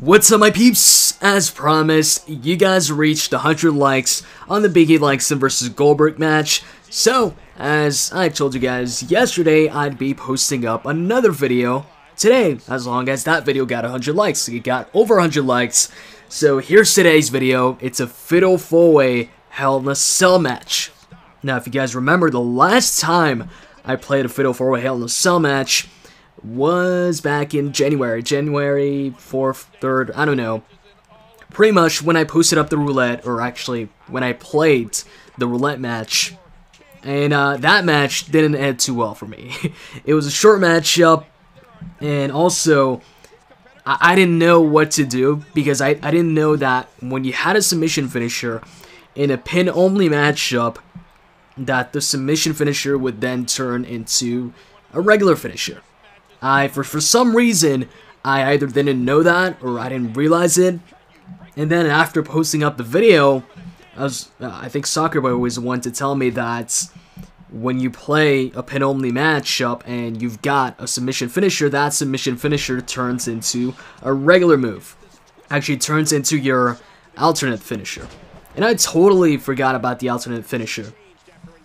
What's up, my peeps? As promised, you guys reached 100 likes on the Biggie Langston vs. Goldberg match. So, as I told you guys yesterday, I'd be posting up another video today, as long as that video got 100 likes. It got over 100 likes. So here's today's video. It's a Fatal 4-Way Hell in a Cell match. Now, if you guys remember, the last time I played a Fatal 4-Way Hell in a Cell match was back in January 4th, 3rd, I don't know. Pretty much when I posted up the roulette, or actually when I played the roulette match, and that match didn't end too well for me. It was a short matchup, and also I didn't know what to do, because I didn't know that when you had a submission finisher in a pin-only matchup, that the submission finisher would then turn into a regular finisher. For some reason, I either didn't know that or I didn't realize it. And then after posting up the video, I think Soccer Boy was the one to tell me that when you play a pin-only matchup and you've got a submission finisher, that submission finisher turns into a regular move. Actually turns into your alternate finisher. And I totally forgot about the alternate finisher.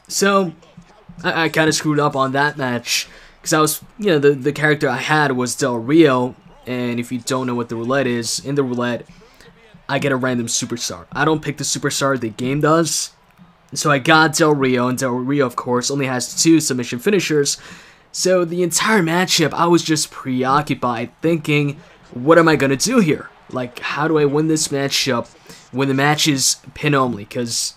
So, I kind of screwed up on that match. Because I was, the character I had was Del Rio, and if you don't know what the roulette is, in the roulette, I get a random superstar. I don't pick the superstar, the game does. So I got Del Rio, and Del Rio, of course, only has 2 submission finishers. So the entire matchup, I was just preoccupied thinking, what am I going to do here? Like, how do I win this matchup when the match is pin only? Because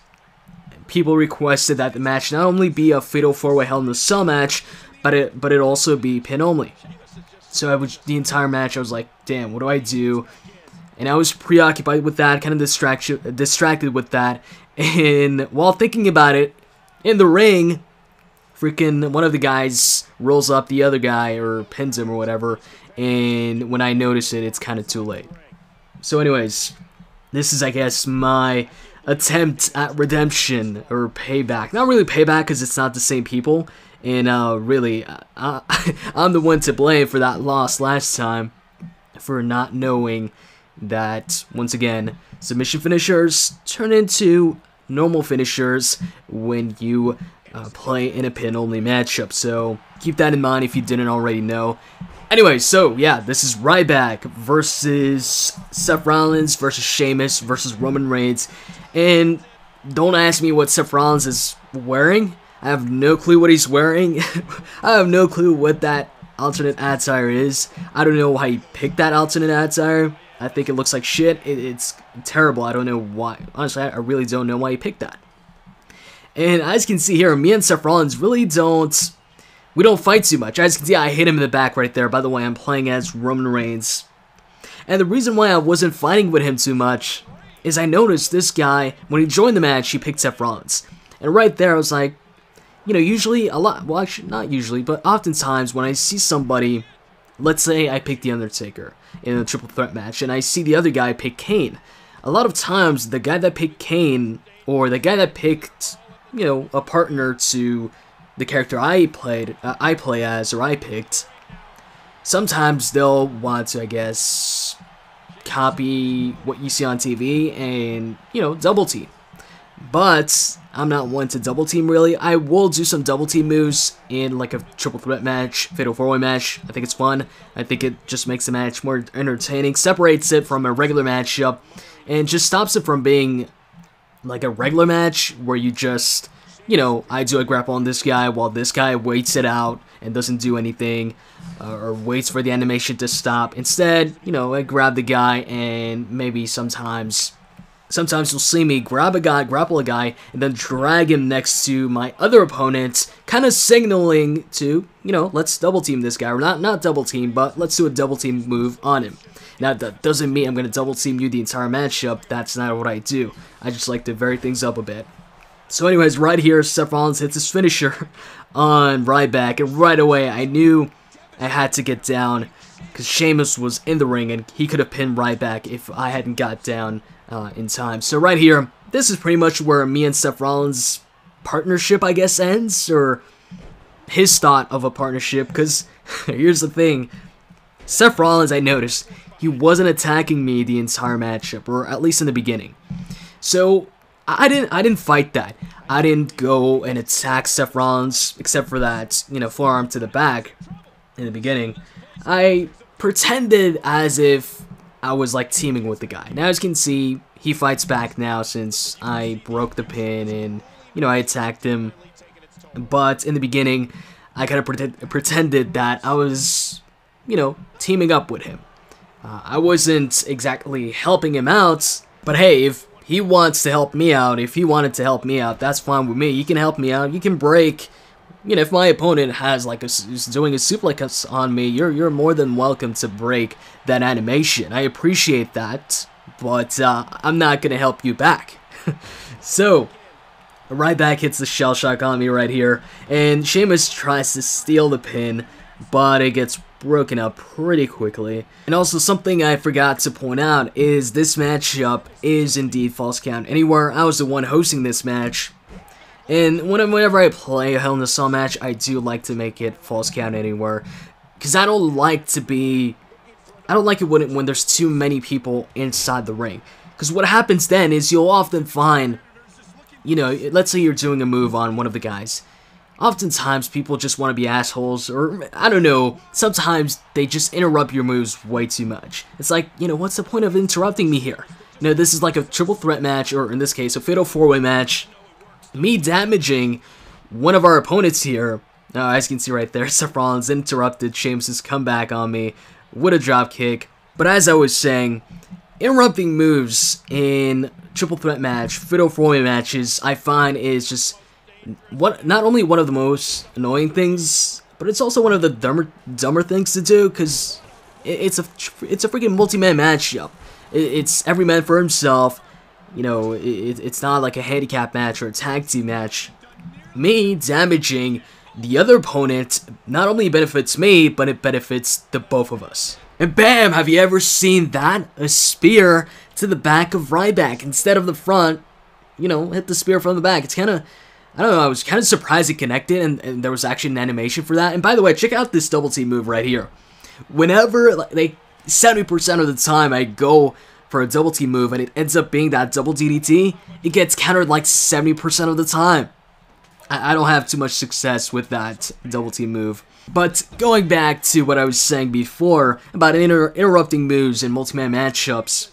people requested that the match not only be a Fatal 4-Way Hell in a Cell match, but it also be pin only. So the entire match I was like, damn, what do I do? And I was preoccupied with that, kind of distracted with that. And while thinking about it, in the ring, freaking one of the guys rolls up the other guy or pins him or whatever. And when I notice it, it's kind of too late. So anyways, this is, I guess, my attempt at redemption or payback. Not really payback because it's not the same people. And really, I'm the one to blame for that loss last time, for not knowing that, once again, submission finishers turn into normal finishers when you play in a pin-only matchup. So keep that in mind if you didn't already know. Anyway, so yeah, this is Ryback versus Seth Rollins versus Sheamus versus Roman Reigns. And don't ask me what Seth Rollins is wearing. I have no clue what he's wearing. I have no clue what that alternate attire is. I don't know why he picked that alternate attire. I think it looks like shit. It's terrible. I don't know why. Honestly, I really don't know why he picked that. And as you can see here, me and Seth Rollins really don't fight too much. As you can see, I hit him in the back right there. By the way, I'm playing as Roman Reigns. And the reason why I wasn't fighting with him too much is I noticed this guy, when he joined the match, he picked Seth Rollins. And right there, I was like, usually well, actually, not usually, but oftentimes when I see somebody, let's say I pick The Undertaker in a triple threat match, and I see the other guy pick Kane, a lot of times the guy that picked Kane, or the guy that picked, a partner to the character I play as, or I picked, sometimes they'll want to, I guess, copy what you see on TV and, double team. But I'm not one to double team, really. I will do some double team moves in like a triple threat match, Fatal 4-Way match. I think it's fun. I think it just makes the match more entertaining, separates it from a regular matchup, and just stops it from being like a regular match where you just, I do a grapple on this guy while this guy waits it out and doesn't do anything, or waits for the animation to stop. Instead, I grab the guy, and maybe sometimes you'll see me grab a guy, grapple a guy, and then drag him next to my other opponent, kind of signaling to, let's double team this guy. Or not double team, but let's do a double team move on him. Now, that doesn't mean I'm going to double team you the entire matchup. That's not what I do. I just like to vary things up a bit. So anyways, right here, Seth Rollins hits his finisher on Ryback, and right away I knew I had to get down, because Sheamus was in the ring, and he could have pinned Ryback if I hadn't got down in time. So right here, this is pretty much where me and Seth Rollins' partnership, I guess, ends, or his thought of a partnership, because here's the thing. Seth Rollins, I noticed, he wasn't attacking me the entire matchup, or at least in the beginning. So I didn't fight that. I didn't go and attack Seth Rollins, except for that, forearm to the back in the beginning. I pretended as if I was like teaming with the guy. Now, as you can see, he fights back now since I broke the pin and, I attacked him. But in the beginning, I kind of pretended that I was, teaming up with him. I wasn't exactly helping him out, but hey, if he wants to help me out, if he wanted to help me out, that's fine with me. You can help me out. You can break. If my opponent has is doing a suplex on me, you're more than welcome to break that animation. I appreciate that, but I'm not gonna help you back. So, Ryback hits the shell shock on me right here, and Sheamus tries to steal the pin, but it gets broken up pretty quickly. And also, something I forgot to point out is this matchup is indeed Falls Count Anywhere. I was the one hosting this match. And whenever I play a Hell in a Cell match, I do like to make it Falls Count Anywhere, because I don't like it when there's too many people inside the ring. Because what happens then is you'll often find, let's say you're doing a move on one of the guys. Oftentimes people just want to be assholes, or I don't know, sometimes they just interrupt your moves way too much. It's like, what's the point of interrupting me here? This is like a triple threat match, or in this case, a fatal four-way match. Me damaging one of our opponents here, as you can see right there, Seth Rollins interrupted Sheamus' comeback on me with a drop kick. But as I was saying, interrupting moves in triple threat match, fatal four-way matches, I find is just not only one of the most annoying things, but it's also one of the dumber things to do, because it's a freaking multi-man matchup. It's every man for himself. It's not like a handicap match or a tag team match. Me damaging the other opponent not only benefits me, but it benefits the both of us. And bam! Have you ever seen that? A spear to the back of Ryback instead of the front. Hit the spear from the back. It's kind of, I don't know, I was kind of surprised it connected, and there was actually an animation for that. And by the way, check out this double team move right here. Whenever, 70% of the time I go for a double team move and it ends up being that double DDT, it gets countered like 70% of the time. I don't have too much success with that double team move. But going back to what I was saying before about interrupting moves in multi-man matchups,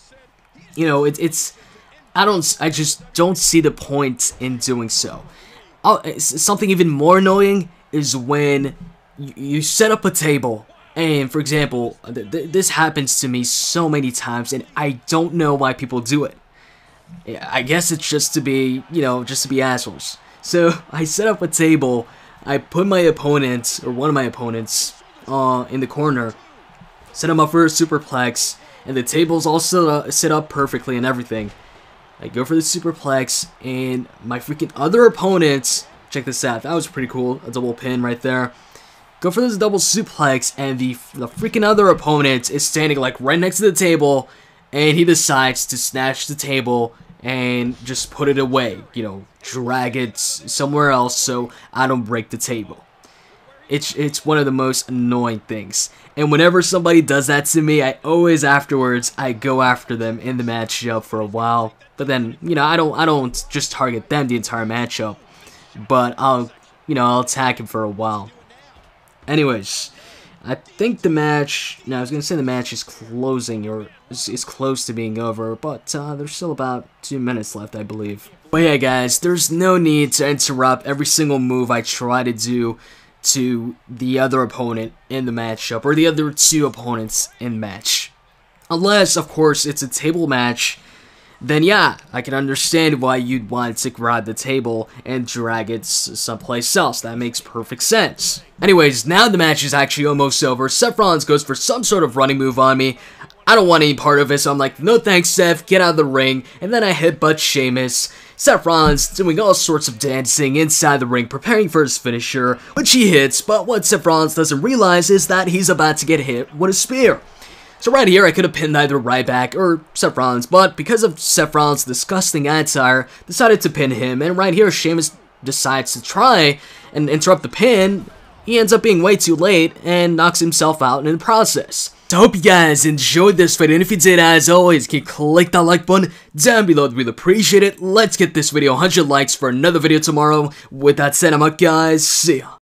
I just don't see the point in doing so. Something even more annoying is when you set up a table. And for example, this happens to me so many times, and I don't know why people do it. I guess it's just to be, just to be assholes. So I set up a table, I put my opponent, or one of my opponents, in the corner, set him up for a superplex, and the table's all set up perfectly and everything. I go for the superplex, and my freaking other opponent, check this out, that was pretty cool, a double pin right there. Go for this double suplex, and the freaking other opponent is standing like right next to the table, and he decides to snatch the table and just put it away, drag it somewhere else so I don't break the table. It's one of the most annoying things. And whenever somebody does that to me, I always afterwards I go after them in the matchup for a while. But then, I don't just target them the entire matchup, but I'll attack him for a while. Anyways, I think the match, I was going to say the match is closing, or is close to being over, but there's still about 2 minutes left, I believe. But yeah, guys, there's no need to interrupt every single move I try to do to the other opponent in the matchup, or the other two opponents in the match. Unless, of course, it's a table match, then yeah, I can understand why you'd want to grab the table and drag it someplace else. That makes perfect sense. Anyways, now the match is actually almost over. Seth Rollins goes for some sort of running move on me. I don't want any part of it, so I'm like, no thanks, Seth, get out of the ring. And then I headbutt Sheamus. Seth Rollins doing all sorts of dancing inside the ring, preparing for his finisher, which he hits, but what Seth Rollins doesn't realize is that he's about to get hit with a spear. So right here, I could have pinned either Ryback or Seth Rollins, but because of Seth Rollins' disgusting attire, decided to pin him, and right here, Sheamus decides to try and interrupt the pin. He ends up being way too late and knocks himself out in the process. So I hope you guys enjoyed this video, and if you did, as always, can you click that like button down below. I'd really appreciate it. Let's get this video 100 likes for another video tomorrow. With that said, I'm out, guys. See ya.